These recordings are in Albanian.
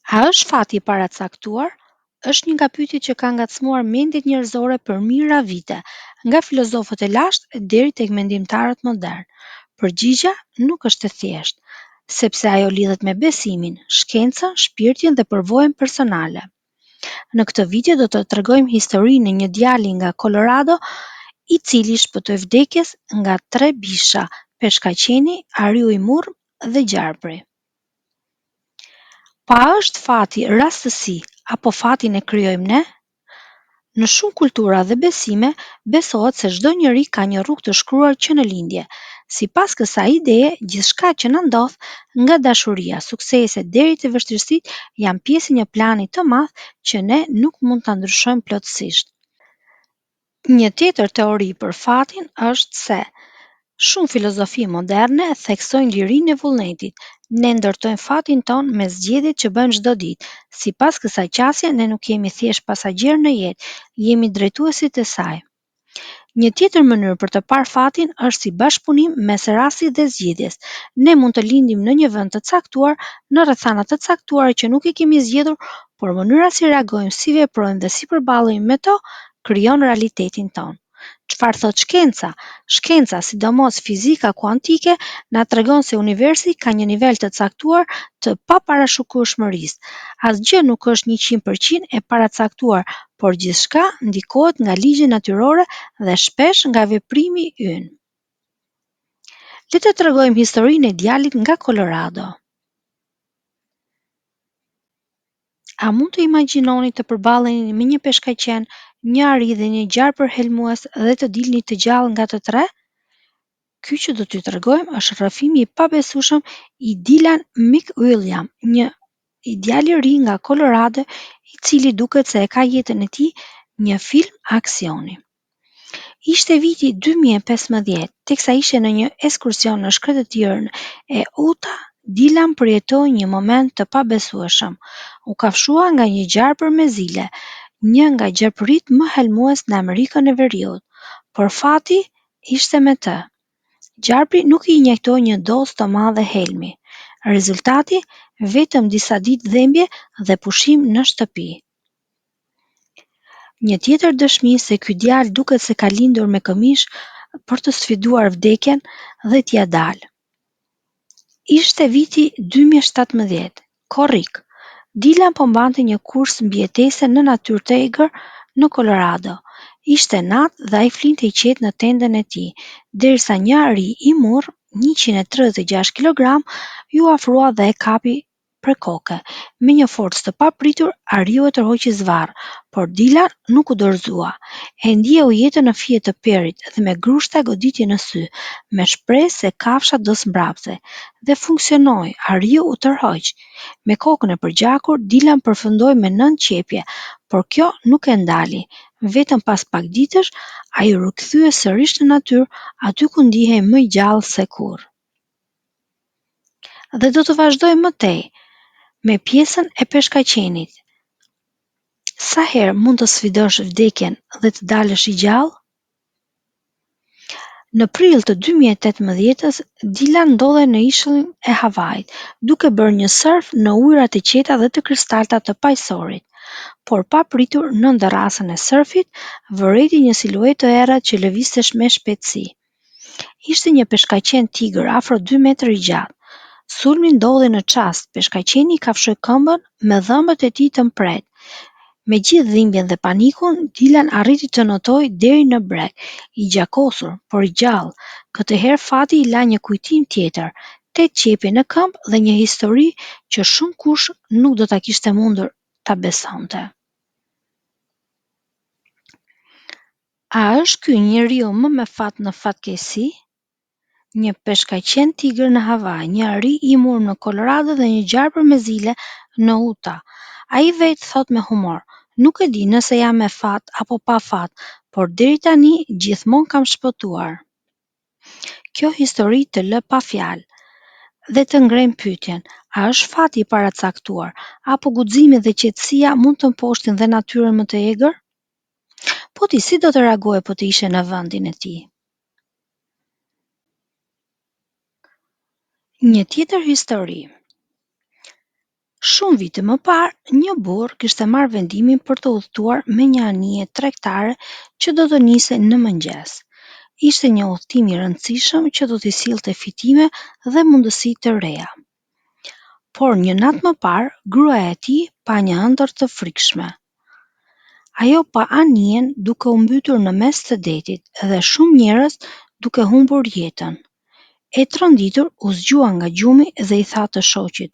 A është fati i paracaktuar? Është një nga pyetjet që ka ngacmuar mendjet njerëzore për mijëra vite, nga filozofët e lashtë deri tek mendimtarët modern. Përgjigjja nuk është e thjeshtë, sepse ajo lidhet me besimin, shkencën, shpirtin dhe përvojën personale. Në këtë video do të tregojmë historinë e një djali nga Colorado i cili shpëtoi vdekjes nga 3 bisha, peshkaqeni, ariu i murr dhe gjarpri. Pa është fati rastësi apo fatin e krijojmë ne? Në shumë kultura dhe besime, besohet se çdo njeri ka një rrugë të shkruar që në lindje. Sipas kësaj ideje, gjithçka që na ndodh, nga dashuria, suksese deri te vështirësitë, janë pjesë e një plani të madh që ne nuk mund ta ndryshojmë plotësisht. Një tjetër teori për fatin është se shumë filozofi moderne theksojnë lirinë e vullnetit. Ne ndërtojmë fatin ton me zgjedhjet që bëjmë çdo ditë. Sipas kësaj qasje, ne nuk jemi thjesht pasagjerë në jetë, jemi drejtuesit e saj. Një tjetër mënyrë për të parë fatin është si bashkëpunim mes rastit dhe zgjedhjes. Ne mund të lindim në një vend të caktuar, në rrethana të caktuara që nuk i kemi zgjedhur, por mënyra si reagojmë, si veprojmë dhe si përballemi me to krijon realitetin ton. Çfarë thot shkenca? Shkenca, sidomos fizika kuantike, na tregon se universi ka një nivel të caktuar të paparashikueshmërisë. Asgjë nuk është 100% e paracaktuar, por gjithçka ndikohet nga ligjet natyrore dhe shpesh nga veprimi ynë. Le të tregojmë historinë e djalit nga Colorado. A mund të imagjinoni të përballeni me një peshkaqen, një ari dhe një gjarpër helmues dhe të dilni të gjallë nga të tre? Ky që do t'ju tregojmë është rrëfimi i pabesueshëm i Dylan McWilliams, një djalë i ri nga Colorado, i cili duket se e ka jetën e tij një film aksioni. Ishte viti 2015, teksa ishte në një ekskursion në shkretëtirën e Utah, Dylan përjetoi një moment të pabesueshëm. U kafshua nga një gjarpër me zile, një nga gjarpëritë më helmues në Amerikën e Veriut, por fati ishte me të. Gjarpri nuk i injektoi një dozë të madhe helmi. Rezultati, vetëm disa ditë dhimbje dhe pushim në shtëpi. Një tjetër dëshmi se ky djalë duket se ka lindur me këmish për të sfiduar vdekjen dhe t'ia dalë. Ishte viti 2017, korrik. Dylan po mbante një kurs mbijetese në natyrë të egër në Colorado. Ishte natë dhe ai flinte i qetë në tendën e tij, derisa një ari i murr, 136 kg, ju afrua dhe e kapi për kokë. Me një forcë të papritur, ariu e tërhoqi zvarr, por Dylan nuk u dorëzua. E ndjeu jetën në fije të perit dhe me grushta goditi në sy, me shpresë se kafsha do zmbrapte. Dhe funksionoi, ariu u tërhoq. Me kokën e përgjakur, Dylan përfundoi me 9 qepje, por kjo nuk e ndali. Vetëm pas pak ditësh, ai u rikthye sërish në natyrë, aty ku ndihej më i gjallë se kurrë. Dhe do të vazhdoj më tej, me pjesën e peshkaqenit. Sa herë mund të sfidosh vdekjen dhe të dalësh i gjallë? Në prill të 2018-s, Dylan ndodhej në ishullin e Havajit, duke bërë një surf në ujërat e qeta dhe të kristalta të paqësorit. Por pa pritur, në terrasën e surfit, vëreti një siluetë të errët që lëvizte me shpejtësi. Ishte një peshkaqen tigër afro 2 metër i gjatë. Sulmi ndodhi në çast, peshkaqeni i kafshoi këmbën me dhëmbët e tij të mpret. Me gjithë dhimbjen dhe panikun, Dylan arriti të notoj deri në breg, i gjakosur, por i gjallë. Këtë herë fati i la një kujtim tjetër, 8 qepje në këmbë dhe një histori që shumë kush nuk do ta kishte mundur ta besonte. A është ky njeriu më me fat në fatkeqësi? Një peshkaqen tigër në Havaj, një ari i murr në Colorado dhe një gjarpër me zile në Utah. Ai vetë thot me humor: "Nuk e di nëse jam me fat apo pa fat, por deri tani gjithmonë kam shpëtuar." Kjo histori të lë pa fjalë dhe të ngrenë pyetjen: a është fati i paracaktuar apo guximi dhe qetësia mund të mposhtin dhe natyrën më të egër? Po ti si do të reagoje po të ishe në vendin e tij? Një tjetër histori. Shumë vite më parë, një burr kishte marrë vendimin për të udhëtuar me një anije tregtare që do të nisej në mëngjes. Ishte një udhëtim i rëndësishëm që do t'i sillte fitime dhe mundësi të reja. Por një natë më parë, gruaja e tij pa një ëndër të frikshme. Ajo pa anijen duke u mbytur në mes të detit dhe shumë njerëz duke humbur jetën. E tronditur u zgjua nga gjumi dhe i tha të shoqit: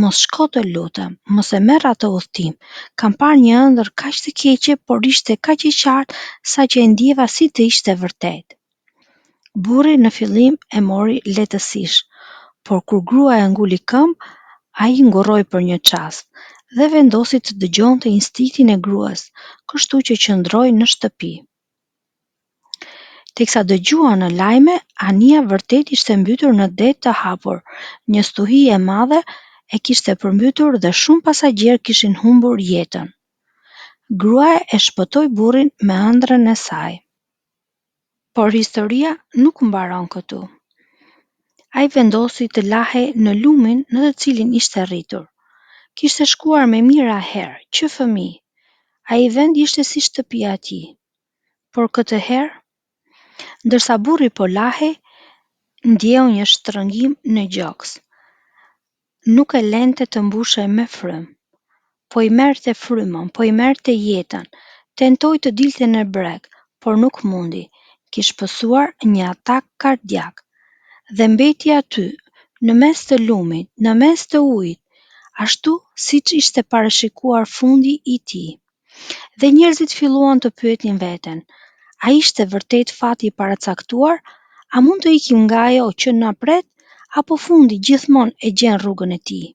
"Mos shko të lutem, mos e merr atë udhëtim. Kam parë një ëndër kaq të keqe, por ishte kaq e qartë sa që e ndjeva si të ishte vërtet." Burri në fillim e mori lehtësisht, por kur gruaja nguli këmbë, ai ngurroi për një çast dhe vendosi të dëgjonte instinktin e gruas, kështu që qëndroi në shtëpi. Teksa dëgjua në lajme, anija vërtet ishte mbytur në det të hapur. Një stuhi e madhe e kishte përmbytur dhe shumë pasagjerë kishin humbur jetën. Gruaja e shpëtoi burrin me ëndrrën e saj. Por historia nuk mbaron këtu. Ai vendosi të lahej në lumin në të cilin ishte rritur. Kishte shkuar me mira herë, që fëmijë. Ai vend ishte si shtëpia e tij. Por këtë herë, ndërsa burri po lahej, ndjeu një shtrëngim në gjoks. Nuk e lente të mbushej me frymë. Po i merrte frymën, po i merrte jetën. Tentoi të dilte në breg, por nuk mundi. Kishte pësuar një atak kardiak. Dhe mbeti aty, në mes të lumit, në mes të ujit, ashtu siç ishte parashikuar fundi i tij. Dhe njerëzit filluan të pyetnin veten: a ishte vërtet fati i paracaktuar? A mund të ikim nga ajo që na pret? Apo fundi gjithmonë e gjen rrugën e tij?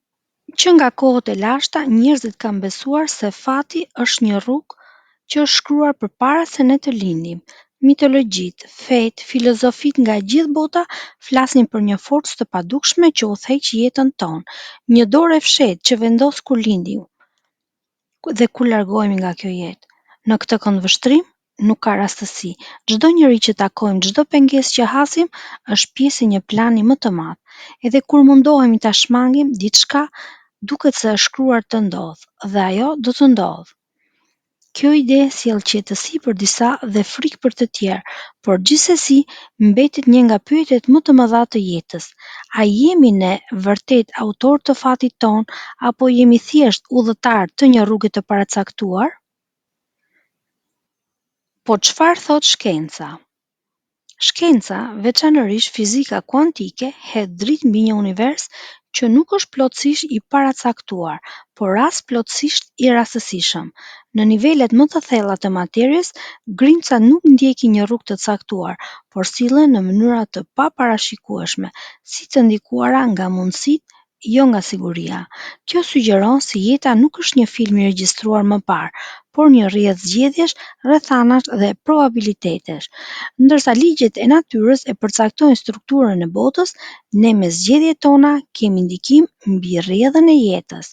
Që nga kohët e lashta, njerëzit kanë besuar se fati është një rrugë që është shkruar përpara se ne të lindim. Mitologjitë, fetë, filozofitë nga gjithë bota flasin për një forcë të padukshme që udhëheq jetën tonë, një dorë e fshehtë që vendos kur lindim dhe kur largohemi nga kjo jetë. Në këtë këndvështrim nuk ka rastësi. Çdo njeri që takojmë, çdo pengesë që hasim, është pjesë e një plani më të madh. Edhe kur mundohemi ta shmangim diçka, duket se është shkruar të ndodhë, dhe ajo do të ndodhë. Kjo ide sjell qetësi për disa dhe frikë për të tjerë, por gjithsesi mbetet një nga pyetjet më të mëdha të jetës. A jemi ne vërtet autor të fatit ton, apo jemi thjesht udhëtar të një rruge të paracaktuar? Po çfarë thot shkenca? Shkenca, veçanërisht fizika kuantike, hedh dritë mbi një univers që nuk është plotësisht i paracaktuar, por as plotësisht i rastësishëm. Në nivelet më të thella të materjes, grimcat nuk ndjekin një rrugë të caktuar, por sillen në mënyra të paparashikueshme, si të ndikuara nga mundësitë, jo nga siguria. Kjo sugjeron se jeta nuk është një film i regjistruar më parë, por një rrjedhë zgjedhjesh, rrethanash dhe probabilitetesh. Ndërsa ligjet e natyrës e përcaktojnë strukturën e botës, ne me zgjedhjet tona kemi ndikim mbi rrjedhën e jetës.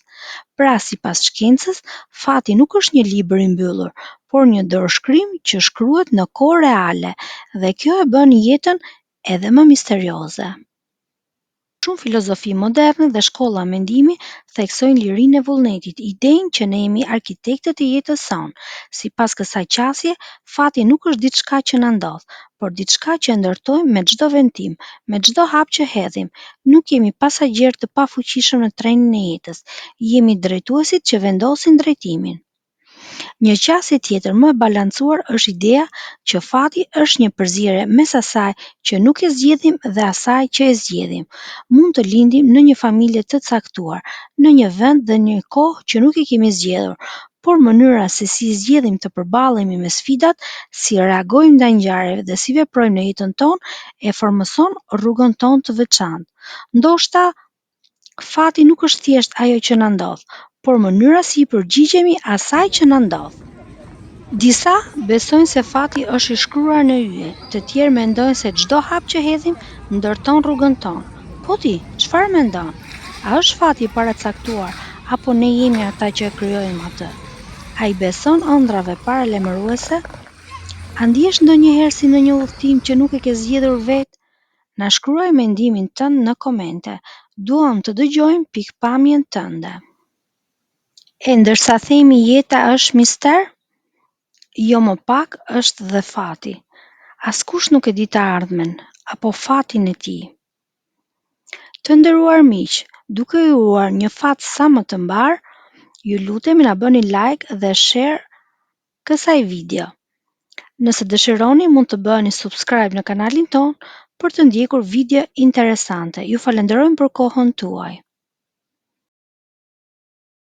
Pra, sipas shkencës, fati nuk është një libër i mbyllur, por një dorëshkrim që shkruhet në kohë reale, dhe kjo e bën jetën edhe më misterioze. Shumë filozofi moderne dhe shkolla mendimi theksojnë lirinë e vullnetit, idenë që ne jemi arkitektët e jetës sonë. Sipas kësaj qasje, fati nuk është diçka që na ndodh, por diçka që e ndërtojmë me çdo vendim, me çdo hap që hedhim. Nuk jemi pasagjerë të pafuqishëm në trenin e jetës, jemi drejtuesit që vendosin drejtimin. Një qasje tjetër më e balancuar është ideja që fati është një përzierje mes asaj që nuk e zgjedhim dhe asaj që e zgjedhim. Mund të lindim në një familje të caktuar, në një vend dhe një kohë që nuk e kemi zgjedhur, por mënyra se si zgjedhim të përballemi me sfidat, si reagojmë ndaj ngjarjeve dhe si veprojmë në jetën tonë, e formëson rrugën tonë të veçantë. Ndoshta fati nuk është thjesht ajo që na ndodh, por mënyra si i përgjigjemi asaj që na ndodh. Disa besojnë se fati është i shkruar në yje, të tjerë mendojnë se çdo hap që hedhim ndërton rrugën tonë. Po ti, çfarë mendon? A është fati i paracaktuar apo ne jemi ata që e krijojmë atë? A i beson ëndrave paralajmëruese? A ndihesh ndonjëherë si në një udhëtim që nuk e ke zgjedhur vetë? Na shkruaj mendimin tënd në komente. Duam të dëgjojmë pikpamjen tënde. E ndërsa themi jeta është mister, jo më pak është dhe fati. Askush nuk e di të ardhmen, apo fatin e tij. Të nderuar miq, duke ju uruar një fat sa më të mbar, ju lutemi na bëni like dhe share kësaj video. Nëse dëshironi mund të bëni subscribe në kanalin ton për të ndjekur video interesante. Ju falenderojmë për kohën tuaj.